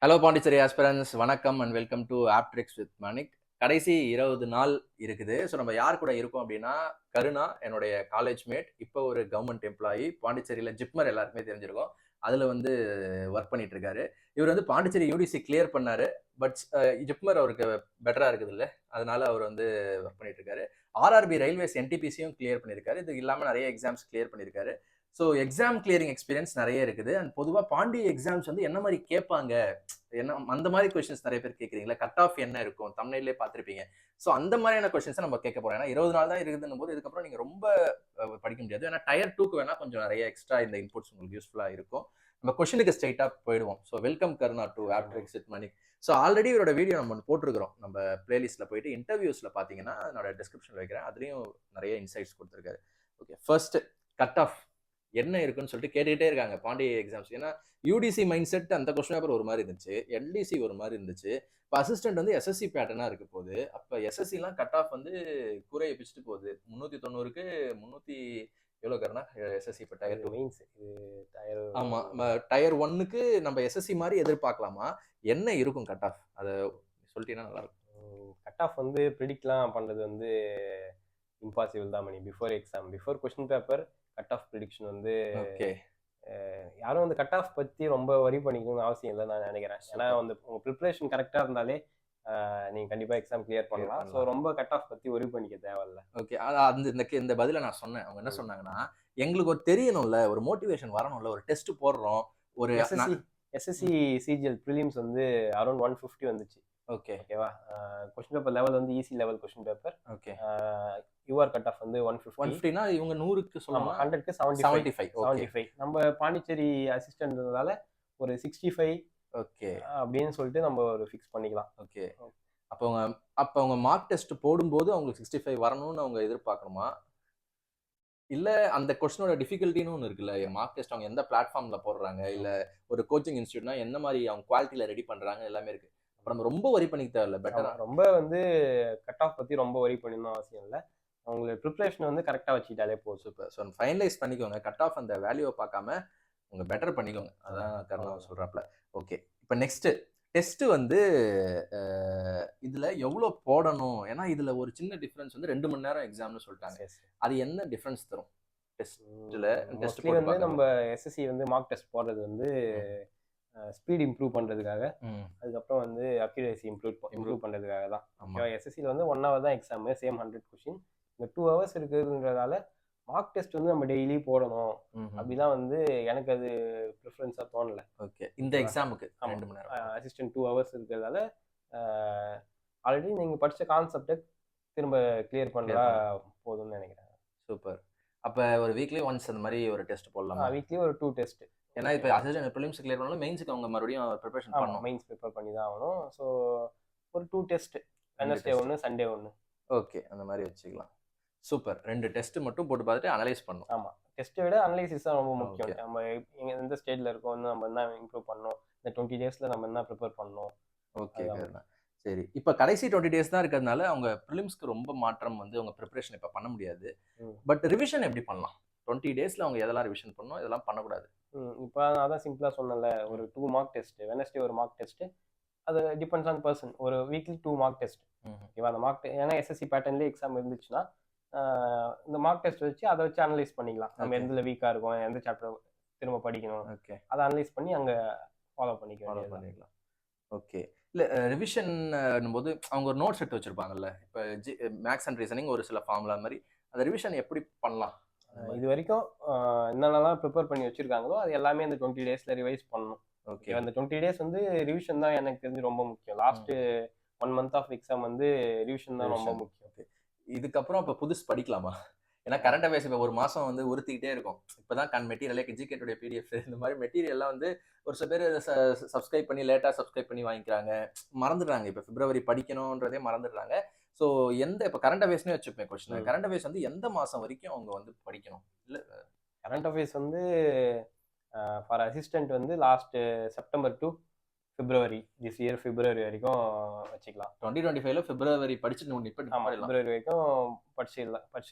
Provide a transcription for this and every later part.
Hello Pondicherry aspirants, வணக்கம் and welcome to Aptrix with மணிக். கடைசி 20 நாள் இருக்குது. ஸோ நம்ம யார் கூட இருக்கோம் அப்படின்னா, கருணா என்னுடைய காலேஜ் மேட். இப்போ ஒரு கவர்மெண்ட் எம்ப்ளாயி. பாண்டிச்சேரியில் ஜிப்மர் எல்லாருக்குமே தெரிஞ்சிருக்கும். அதில் வந்து ஒர்க் பண்ணிட்டு இருக்காரு. இவர் வந்து பாண்டிச்சேரி யூடிசி கிளியர் பண்ணாரு. பட் ஜிப்மர் அவருக்கு பெட்டராக இருக்குது இல்லை, அதனால அவர் வந்து ஒர்க் பண்ணிட்டு இருக்காரு. ஆர்ஆர்பி ரயில்வேஸ் என்டிபிசியும் கிளியர் பண்ணியிருக்காரு. இது இல்லாமல் நிறைய எக்ஸாம்ஸ் கிளியர் பண்ணியிருக்காரு. ஸோ எக்ஸாம் கிளியரிங் எக்ஸ்பீரியன்ஸ் நிறைய இருக்குது. அண்ட் பொதுவாக பாண்டி எக்ஸாம்ஸ் வந்து என்ன மாதிரி கேட்பாங்க, என்ன அந்த மாதிரி கொஸ்டின்ஸ் நிறைய பேர் கேட்குறீங்களா? கட் ஆஃப் என்ன இருக்கும், தமிழ்லேயே பார்த்துருப்பீங்க. ஸோ அந்த மாதிரியான கொஸ்டின்ஸை நம்ம கேட்க போறோம். ஏன்னா 20 நாள் தான் இருக்குதுன்னு போது இதுக்கப்புறம் நீங்க ரொம்ப படிக்க முடியாது. ஏன்னா டயர் 2க்கு வேணா கொஞ்சம் நிறைய எக்ஸ்ட்ரா இந்த இன்புட்ஸ் உங்களுக்கு யூஸ்ஃபுல்லா இருக்கும். நம்ம கொஸ்டினுக்கு ஸ்ட்ரைட்டா போயிடுவோம். So welcome Karuna to Aptrix with Manik. So already இவரோட வீடியோ நம்ம போட்டிருக்கிறோம். நம்ம பிளேலிஸ்ட்ல போயிட்டு இன்டர்வியூஸ்ல பாத்தீங்கன்னா என்னோட டிஸ்கிரிப்ஷன்ல வைக்கிறேன். அதுலயும் நிறைய இன்சைட்ஸ் கொடுத்துருக்காரு. ஓகே, ஃபர்ஸ்ட் கட் ஆஃப் என்ன இருக்குன்னு சொல்லிட்டு கேட்டுக்கிட்டே இருக்காங்க பாண்டி எக்ஸாம்ஸ். ஏன்னா யூடிசி மைண்ட் செட் அந்த கொஸ்டின் பேப்பர் ஒரு மாதிரி இருந்துச்சு, எல்டிசி ஒரு மாதிரி இருந்துச்சு. இப்போ அசிஸ்டன்ட் வந்து எஸ்எஸ்சி பேட்டர்னா இருக்க போகுது. அப்போ எஸ்எஸ்சிலாம் கட் ஆஃப் வந்து கூரையை பிச்சுட்டு போகுது. 390க்கு 300 எவ்வளோ கருனா எஸ்எஸ்சி இப்போ டயர் 2 மீன்ஸ் இது டயர் ஆமா, டயர் 1க்கு நம்ம எஸ்எஸ்சி மாதிரி எதிர்பார்க்கலாமா? என்ன இருக்கும் கட் ஆஃப், அதை சொல்லிட்டீங்கன்னா நல்லா இருக்கும். கட் ஆஃப் வந்து ப்ரிடிக்ட்லாம் பண்ணுறது வந்து இம்பாசிபிள் தான் Mani. Before question paper cut off prediction வந்து ஓகே, யாரும் வந்து கட் ஆஃப் பற்றி ரொம்ப வரி பண்ணிக்கணும்னு அவசியம் இல்லை நான் நினைக்கிறேன். ஏன்னா வந்து உங்கள் ப்ரிப்ரேஷன் கரெக்டாக இருந்தாலே நீங்கள் கண்டிப்பாக எக்ஸாம் கிளியர் பண்ணலாம். ஸோ ரொம்ப கட் ஆஃப் பற்றி ஒரி பண்ணிக்க தேவையில்ல. ஓகே. அந்த இந்த பதிலை நான் சொன்னேன். அவங்க என்ன சொன்னாங்கன்னா, எங்களுக்கு ஒரு தெரியணும்ல, ஒரு மோட்டிவேஷன் வரணும்ல, ஒரு டெஸ்ட் போடுறோம். ஒரு எஸ்எஸ்சி சிஜிஎல் ப்ரிலிம்ஸ் வந்து அரௌண்ட் 150 வந்துச்சு. ஓகே, ஓகேவா? கொஸ்டின் பேப்பர் லெவல் வந்து easy level question paper. Okay. UR cut off வந்து 150னா இவங்க 100க்கு சொல்லலாம். 100க்கு 75. நம்ம பாண்டிச்சேரி அசிஸ்டன்ட்னால ஒரு 65 ஓகே அப்படின்னு சொல்லிட்டு நம்ம ஒரு ஃபிக்ஸ் பண்ணிக்கலாம். ஓகே. அப்போ அவங்க மார்க் டெஸ்ட் போடும்போது அவங்களுக்கு 65 வரணும்னு அவங்க எதிர்பார்க்கணுமா? இல்ல அந்த கொஸ்டினோட டிஃபிகல்ட்டின்னு ஒன்று இருக்குல்ல, மார்க் டெஸ்ட் அவங்க எந்த பிளாட்ஃபார்ம்ல போடுறாங்க, இல்ல ஒரு கோச்சிங் இன்ஸ்டியூட்னா என்ன மாதிரி அவங்க குவாலிட்டியில ரெடி பண்றாங்க, எல்லாமே இருக்கு. அப்ப நம்ம ரொம்ப வரி பண்ணிக்க தேவையில்ல, பெட்டரா ரொம்ப வந்து கட் ஆஃப் பத்தி ரொம்ப வரி பண்ணணும் அவசியம் இல்லை. அவங்களோட ப்ரிப்பரேஷன் வந்து கரெக்டாக வச்சுக்கிட்டாலே போதும். சூப்பர். ஸோ ஃபைனலைஸ் பண்ணிக்கோங்க. கட் ஆஃப் அந்த வேல்யூவை பார்க்காம உங்க பெட்டர் பண்ணிக்கோங்க. அதான் கருணா சொல்றாப்ல. ஓகே, இப்போ நெக்ஸ்ட் டெஸ்ட் வந்து இதுல எவ்வளவு போடணும்? ஏன்னா இதுல ஒரு சின்ன டிஃபரன்ஸ் வந்து 2 மணி நேரம் எக்ஸாம்னு சொல்லிட்டாங்க. அது என்ன டிஃபரன்ஸ் தரும் டெஸ்ட்ல? டெஸ்ட் வந்து நம்ம எஸ்எஸ்சி வந்து மார்க் டெஸ்ட் போடுறது வந்து ஸ்பீட் இம்ப்ரூவ் பண்ணுறதுக்காக, அதுக்கப்புறம் வந்து அக்யூரேசி இம்ப்ரூவ் பண்ணுறதுக்காக தான். எஸ்எஸ்சியில் வந்து 1 hour தான் எக்ஸாமு, சேம் 100 கொஸ்டின். இந்த 2 hours இருக்குதுன்றதால மார்க் டெஸ்ட் வந்து நம்ம டெய்லி போடணும் அப்படிலாம் வந்து எனக்கு அது ப்ரிஃபரன்ஸாக தோணலை. ஓகே, இந்த எக்ஸாமுக்கு 2 மணி நேரம் அசிஸ்டன்ட் 2 hours இருக்கிறதால ஆல்ரெடி நீங்கள் படித்த கான்செப்டை திரும்ப கிளியர் பண்ணா போதும்னு நினைக்கிறேன். சூப்பர். அப்போ ஒரு வீக்லி ஒன்ஸ் அந்த மாதிரி ஒரு டெஸ்ட் போடலாம். வீக்லி ஒரு 2 டெஸ்ட். ஏன்னா இப்போ அசிஸ்டன்ட் ப்ரிலிம்ஸ் கிளியர் பண்ணாலும் மெயின்ஸ்க்கு அவங்க மறுபடியும் ப்ரிப்பரேஷன் பண்ணணும். மெயின்ஸ் ப்ரிப்பேர் பண்ணி தான் ஆகணும். ஸோ ஒரு 2 டெஸ்ட், வெட்னஸ்டே 1, சண்டே 1. ஓகே, அந்த மாதிரி வச்சுக்கலாம். சூப்பர். 2 டெஸ்ட் மட்டும் போட்டு பார்த்துட்டு அனலைஸ் பண்ணணும். ஆமாம், டெஸ்ட்டை விட அனலைசிஸ் தான் ரொம்ப முக்கியம். நம்ம எந்த ஸ்டேஜில் இருக்கோம், நம்ம என்ன இம்ப்ரூவ் பண்ணணும், இந்த 20 daysல நம்ம என்ன ப்ரிப்பேர் பண்ணணும். ஓகே, சரி. இப்போ கடைசி 20 days தான் இருக்கிறதுனால அவங்க ப்ரிலிம்ஸ்க்கு ரொம்ப மாற்றம் வந்து அவங்க ப்ரிப்பரேஷன் இப்போ பண்ண முடியாது. பட் ரிவிஷன் எப்படி பண்ணலாம்? 20 daysல அவங்க எதெல்லாம் ரிவிஷன் பண்ணணும், இதெல்லாம் பண்ணக்கூடாது? இப்போ அதான் சிம்பிளாக சொன்னல, ஒரு 2 மார்க் டெஸ்ட், வெட்னஸ்டே ஒரு மார்க் டெஸ்ட். அது டிபெண்ட்ஸ் ஆன் பர்சன். ஒரு வீக்லி 2 மார்க் டெஸ்ட். ஓகேவா? அந்த மார்க் ஏன்னா எஸ்எஸ்சி பேட்டர்ன்லேயே எக்ஸாம் இருந்துச்சுன்னா இந்த மார்க் டெஸ்ட் வச்சு அதை வச்சு அனலைஸ் பண்ணிக்கலாம். நம்ம எந்த வீக்காக இருக்கும், எந்த சாப்டர் திரும்ப படிக்கணும், ஓகே, அதை அனலைஸ் பண்ணி அங்கே ஃபாலோ பண்ணிக்கலாம். ஓகே. இல்லை, ரிவிஷன் போது அவங்க ஒரு நோட்ஸ் எடுத்து வச்சிருப்பாங்கல்ல. இப்போ மேக்ஸ் அண்ட் ரீசனிங் ஒரு சில ஃபார்முலா மாதிரி, அந்த ரிவிஷன் எப்படி பண்ணலாம்? இது வரைக்கும் என்னென்னலாம் ப்ரிப்பேர் பண்ணி வச்சிருக்காங்களோ அது எல்லாமே இந்த 20 daysல ரிவைஸ் பண்ணணும். ஓகே, அந்த 20 days வந்து ரிவிஷன் தான் எனக்கு தெரிஞ்சு ரொம்ப முக்கியம். லாஸ்ட் 1 month ஆஃப் எக்ஸாம் வந்து ரிவிஷன் தான் ரொம்ப முக்கியம். இதுக்கப்புறம் இப்போ புதுசு படிக்கலாமா? ஏன்னா கரண்ட் அஃபேர்ஸ் இப்போ ஒரு மாதம் வந்து உறுத்திக்கிட்டே இருக்கும். இப்போதான் மெட்டீரியலே ஜிகேட்டுடைய பிடிஎஃப் இந்த மாதிரி மெட்டீரியல்லாம் வந்து ஒரு சில பேர் சப்ஸ்கிரைப் பண்ணி லேட்டாக சப்ஸ்கிரைப் பண்ணி வாங்கிக்கிறாங்க, மறந்துடுறாங்க. இப்போ பிப்ரவரி படிக்கணுன்றதே மறந்துடுறாங்க. ஸோ இப்போ கரண்ட் அஃபேர்ஸ்னே வச்சுப்பேன் கொஸ்டின். கரண்ட் அஃபேர்ஸ் வந்து எந்த மாதம் வரைக்கும் அவங்க வந்து படிக்கணும்? இல்லை, கரண்ட் அஃபேர்ஸ் வந்து ஃபார் அசிஸ்டன்ட் வந்து last September to February this year February வரைக்கும் வச்சுக்கலாம். 2025ல பிப்ரவரி படிச்சுட்டு இப்ப ஆமா, நிப்பாட்டிடலாம். பிப்ரவரி வரைக்கும் படிச்சிருக்கலாம்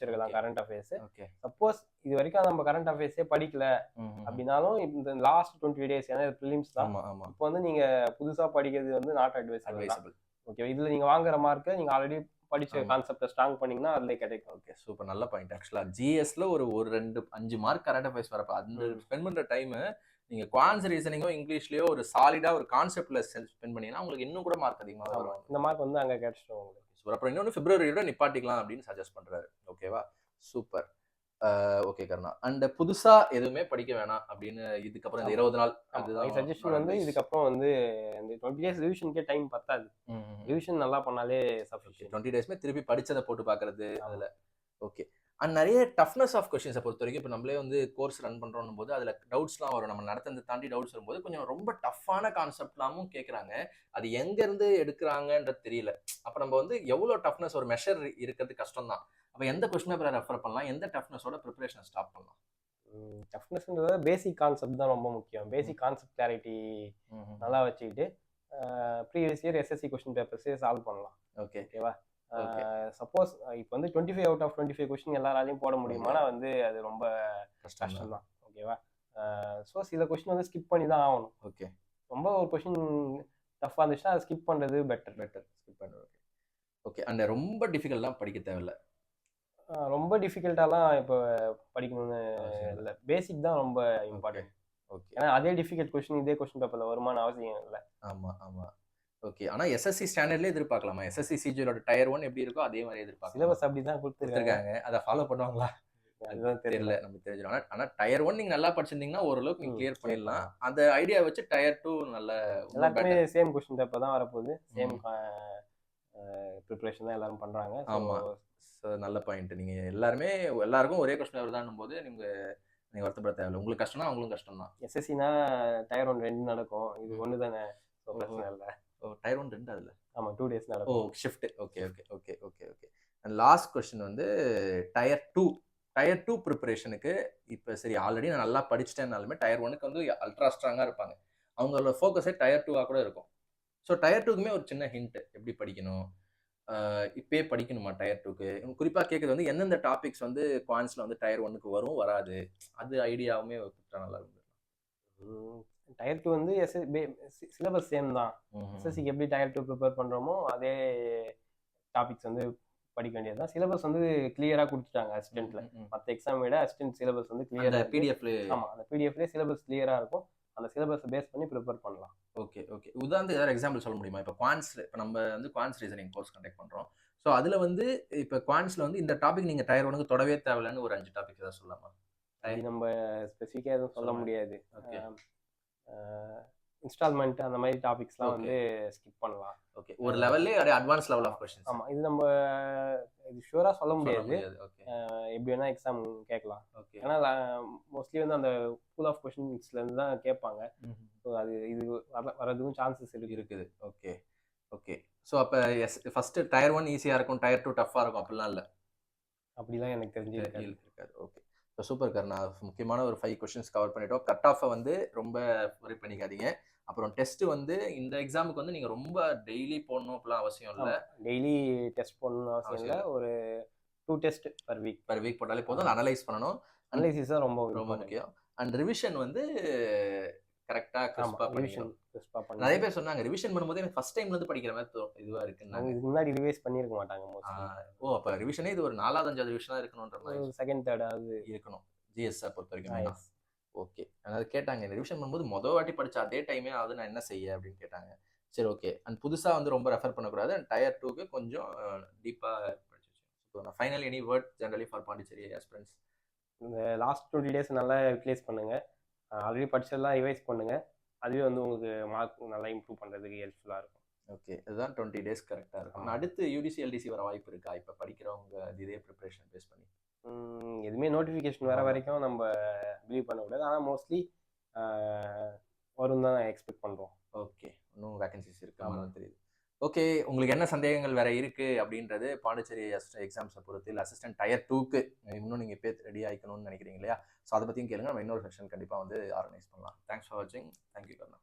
Okay. Current affairs. Okay. Suppose இது வரைக்கும் நம்ம கரண்ட் அஃபேர்ஸே படிக்கல அப்படின்னாலும் இந்த லாஸ்ட் 20 டேஸ், ஏன்னா ப்ரிலிம்ஸ் தான், ஆமா ஆமா இப்போ வந்து நீங்க புதுசா படிக்கிறது வந்து நாட் அட்வைசபிள் தான். அட்வைசபிள். ஓகே, இதுல நீங்க வாங்குற மார்க்கை நீங்க ஆல்ரெடி படிச்ச ஆமா. கான்செப்டை ஸ்ட்ராங் பண்ணீங்கன்னா அதுல கிடைக்கும். Okay, super. நல்ல பாயிண்ட். ஆக்சுவலா ஜிஎஸ்ல ஒரு 2 5 மார்க் கரண்ட் அஃபேர்ஸ் வரப்ப அந்த ஸ்பெண்ட் பண்ற டைம் நீங்க குவான்ஸ் ரீசனிங்கோ இங்கிலீஷ்லயோ ஒரு சாலிடா ஒரு கான்செப்ட்ல ஸ்பெண்ட் பண்ணீங்கன்னா உங்களுக்கு இன்னும் கூட மார்க் அதிகமா வரும். இந்த மார்க் வந்து அங்க கிடைச்சிடும் உங்களுக்கு. சூப்பர். அப்புறம் இன்னொன்று பிப்ரவரியோட நிப்பாட்டிக்கலாம் அப்படின்னு சஜஸ்ட் பண்றாரு. ஓகேவா, சூப்பர். ஓகே கருணா. அண்ட் புதுசா எதுவுமே படிக்க வேணாம் அப்படின்னு இதுக்கப்புறம் இந்த 20 நாள் அதுதான் சஜஷன். வந்து இதுக்கப்புறம் வந்து இந்த 20 டேஸ் ரிவிஷனுக்கே டைம் பத்தாது. ரிவிஷன் நல்லா பண்ணாலே சஃபிஷியன்ட். 20 டேஸ்மே திருப்பி படிச்சதை போட்டு பாக்குறது அதுல. ஓகே. அண்ட் நிறைய டஃப்னஸ் ஆஃப் கொஸ்டின்ஸை பொறுத்த வரைக்கும் இப்போ நம்மளே வந்து கோர்ஸ் ரன் பண்றோம் போது அதுல டவுட்ஸ்லாம் வரும். நம்ம நடத்ததை தாண்டி டவுட்ஸ் வரும்போது கொஞ்சம் ரொம்ப டஃப்பான கான்செப்ட்லாமும் கேட்குறாங்க. அது எங்க இருந்து எடுக்கிறாங்கன்றது தெரியல. அப்ப நம்ம வந்து எவ்வளவு டஃப்னஸ் ஒரு மெஷர் இருக்கிறது கஷ்டம் தான். அப்ப எந்த கொஸ்டின் பேப்பரை ரெஃபர் பண்ணலாம், எந்த டஃப்னஸோட ப்ரிப்பரேஷனை ஸ்டார்ட் பண்ணலாம்? டஃப்னஸ்ன்றத பேசிக் கான்செப்ட் தான் ரொம்ப முக்கியம். பேசிக் கான்செப்ட் கிளாரிட்டி நல்லா வச்சுக்கிட்டு ப்ரீவியஸ் இயர் எஸ்எஸ்சி கொஸ்டின் பேப்பர்ஸே சால்வ் பண்ணலாம். ஓகேவா. சப்போஸ் இப்போ வந்து 25 அவுட் ஆஃப் 25 கொஸ்டின் எல்லாராலையும் போட முடியுமானா வந்து அது ரொம்ப கஷ்டம் தான். ஓகேவா. ஸோ சில கொஸ்டின் வந்து ஸ்கிப் பண்ணி தான் ஆகணும். ஓகே. ரொம்ப ஒரு கொஸ்டின் டஃப்பாக இருந்துச்சுன்னா அதை ஸ்கிப் பண்ணுறது பெட்டர். ஸ்கிப் பண்ணுறது. ஓகே. அண்ட் ரொம்ப டிஃபிகல்ட்லாம் படிக்க தேவையில்ல. ரொம்ப டிஃபிகல்ட்டாலாம் இப்போ படிக்கணும்னு இல்லை. பேசிக் தான் ரொம்ப இம்பார்ட்டன்ட். ஓகே. ஏன்னா அதே டிஃபிகல்ட் கொஸ்டின் இதே கொஸ்டின் பேப்பரில் வருமான அவசியம் இல்லை. ஆமாம் ஆமாம். ஓகே. ஆனால் எஸ்எஸ்சி ஸ்டாண்டர்ட்லேயே எதிர்பார்க்கலாமா? எஸ்எஸ்சி சிஜியோட டயர் 1 எப்படி இருக்கோ அதே மாதிரி எதிர்பார்க்கலாம். சிலபஸ் அப்படி தான் கொடுத்துருக்காங்க. அதை ஃபாலோ பண்ணுவாங்களா? அதுதான் தெரியல. நம்ம தெரிஞ்சிடும். ஆனால் டயர் 1 நீங்கள் நல்லா படிச்சிருந்தீங்கன்னா ஓரளவுக்கு நீங்கள் கிளியர் பண்ணிடலாம். அந்த ஐடியா வச்சு டயர் 2 நல்ல எல்லாருக்குமே சேம் கொஸ்டின் பேப்பர் தான் வரப்போகுது. சேம் ப்ரிப்பரேஷன் தான் எல்லாரும் பண்ணுறாங்க. ஆமாம். ஸோ நல்ல பாயிண்ட். நீங்கள் எல்லாருக்கும் ஒரே கொஸ்டின் பேப்பர் தான் போது நீங்கள் வருத்தப்பட தேவையில்லை. உங்களுக்கு கஷ்டம்னா அவங்களும் கஷ்டம் தான். எஸ்எஸ்சினா டயர் 1 2 நடக்கும். இது ஒன்று தானே, பிரச்சனை இல்லை. டயர் 1 2 அதில். ஆமாம், 2 டேஸ் நடக்கும். Shift. Okay okay okay okay okay. And last question வந்து டயர் 2 ப்ரிப்பரேஷனுக்கு இப்போ சரி ஆல்ரெடி நான் நல்லா படிச்சிட்டேன்னாலுமே டயர் 1க்கு வந்து அல்ட்ரா ஸ்ட்ராங்காக இருப்பாங்க. அவங்களோட ஃபோக்கஸே டயர் 2ஆக கூட இருக்கும். ஸோ டயர் 2க்குமே ஒரு சின்ன ஹிண்ட் எப்படி படிக்கணும், இப்பயே படிக்கணுமா டயர் 2க்கு? குறிப்பாக கேட்குறது வந்து எந்தெந்த டாபிக்ஸ் வந்து குவான்ஸில் வந்து டயர் 1க்கு வரும் வராது, அது ஐடியாவுமே நல்லா இருக்கும். டயர் 2 வந்து சிலபஸ் சேம் தான். எஸ்எஸ்சிக்கு எப்படி டயர் 2 ப்ரிப்பேர் பண்ணுறோமோ அதே டாபிக்ஸ் வந்து படிக்க வேண்டியது தான். சிலபஸ் வந்து கிளியராக கொடுத்துட்டாங்க அசிஸ்டன்ட்ல. மற்ற எக்ஸாம் விட அசிஸ்டன்ட் சிலபஸ் வந்து கிளியராக பிடிஎஃப்ல. ஆமாம், அந்த பிடிஎஃப்லேயே சிலபஸ் கிளியராக இருக்கும். அந்த சிலபஸை பேஸ் பண்ணி ப்ரிப்பேர் பண்ணலாம். Okay okay. உதாரணத்துக்கு ஏதாவது எக்ஸாம்பிள் சொல்ல முடியுமா? இப்போ நம்ம வந்து குவான்ஸ் ரீசனிங் கோர்ஸ் கண்டக்ட் பண்ணுறோம். ஸோ அதில் வந்து இப்போ குவான்ஸில் வந்து இந்த டாபிக் நீங்கள் டயர் 1க்கு தொடவே தேவையில்லைன்னு ஒரு 5 டாபிக் ஏதாவது சொல்லலாமா? நம்ம ஸ்பெசிஃபிக்காக எதுவும் சொல்ல முடியாது. இன்ஸ்டால்மெண்ட் அந்த மாதிரி டாபிக்ஸ்லாம் வந்து ஸ்கிப் பண்ணலாம். ஓகே. ஒரு லெவல்லே அட்வான்ஸ் லெவல் ஆஃப் क्वेश्चंस. ஆமாம், இது நம்ம ஷூராக சொல்ல முடியாது. எப்படி வேணால் எக்ஸாம் கேட்கலாம். ஓகே. ஏன்னா மோஸ்ட்லி வந்து அந்த பூல் ஆஃப் கொஸ்டின்ஸ்லேருந்து தான் கேட்பாங்க. ஸோ அது இது வரதுக்கும் சான்சஸ் இருக்குது. Okay okay. ஸோ அப்போ ஃபஸ்ட்டு டயர் 1 ஈஸியாக இருக்கும், டயர் 2 டஃப்பாக இருக்கும் அப்படிலாம் இல்லை? அப்படிலாம் எனக்கு தெரிஞ்சு இருக்காது. ஓகே. ஸோ சூப்பர் கர்ணா. முக்கியமான ஒரு 5 கொஸ்டின்ஸ் கவர் பண்ணிட்டோம். கட் ஆஃபை வந்து ரொம்ப வரி பண்ணிக்காதீங்க. அப்புறம் டெஸ்ட் வந்து இந்த எக்ஸாமுக்கு வந்து நீங்கள் ரொம்ப டெய்லி போடணும் அப்படிலாம் அவசியம் இல்லை. டெய்லி டெஸ்ட் போடணும்னு அவசியம் இல்லை. ஒரு 2 டெஸ்ட் பர் வீக் போட்டாலே போதும். அனலைஸ் பண்ணணும். அனலைசிஸ் தான் ரொம்ப முக்கியம். அண்ட் ரிவிஷன் வந்து கரெக்டாக கிறிஸ்பாக பண்ணிக்கணும். நிறைய பேர் சொன்னாங்க ரிவிஷன் பண்ணும்போது எனக்கு ஃபர்ஸ்ட் டைம்லேருந்து படிக்கிற மாதிரி இதுவாக இருக்குன்னு. இதுக்கு முன்னாடி ரிவைஸ் பண்ணியிருக்க மாட்டாங்க. அப்போ ரிவிஷனே இது ஒரு 4வது 5வது ரிவிஷனாக இருக்கணுன்ற மாதிரி, செகண்ட் தேர்டாவது இருக்கணும் ஜிஎஸ்ஸை பொறுத்த வரைக்கும். ஓகே. அதாவது கேட்டாங்க இந்த ரிவிஷன் பண்ணும்போது மொதல் வாட்டி படிச்ச அதே டைமே ஆகுது, நான் என்ன செய்ய அப்படின்னு கேட்டாங்க. சரி ஓகே. அண்ட் புதுசாக வந்து ரொம்ப ரெஃபர் பண்ணக்கூடாது. அண்ட் டயர் 2க்கு கொஞ்சம் டீப்பாக படிச்சு வச்சுக்கோங்க. Final any word generally for Pondicherry aspirants? இந்த லாஸ்ட் 20 டேஸ் நல்லா யூட்டிலைஸ் பண்ணுங்கள். ஆல்ரெடி படிச்சதெல்லாம் ரிவைஸ் பண்ணுங்கள். அதுவே வந்து உங்களுக்கு மார்க் நல்லா இம்ப்ரூவ் பண்ணுறதுக்கு ஹெல்ப்ஃபுல்லாக இருக்கும். ஓகே. இதுதான் 20 டேஸ் கரெக்டாக இருக்கும். அடுத்து யூடிசி எல்டிசி வர வாய்ப்பு இருக்கா இப்போ படிக்கிறவங்க இதே ப்ரிப்பரேஷன் பேஸ் பண்ணி? எதுவுமே நோட்டிஃபிகேஷன் வர வரைக்கும் நம்ம பிலீவ் பண்ணக்கூடாது. ஆனால் மோஸ்ட்லி வரும் தான் எக்ஸ்பெக்ட் பண்ணுறோம். ஓகே. இன்னும் வேகன்சிஸ் இருக்கான்னு தெரியுது. ஓகே. உங்களுக்கு என்ன சந்தேகங்கள் வேற இருக்கு அப்படின்றது பாண்டிச்சேரி எக்ஸாம்ஸை பொறுத்து இல்லை அசிஸ்டன்ட் டயர் 2க்கு இன்னும் நீங்கள் இப்போ ரெடி ஆகிக்கணும்னு நினைக்கிறீங்க இல்லையா? ஸோ அதை பற்றியும் கேளுங்க. நம்ம இன்னொரு செக்ஷன் கண்டிப்பாக வந்து ஆர்கனைஸ் பண்ணலாம். தேங்க்ஸ் ஃபார் வாட்சிங். தேங்க்யூ கர்ணா.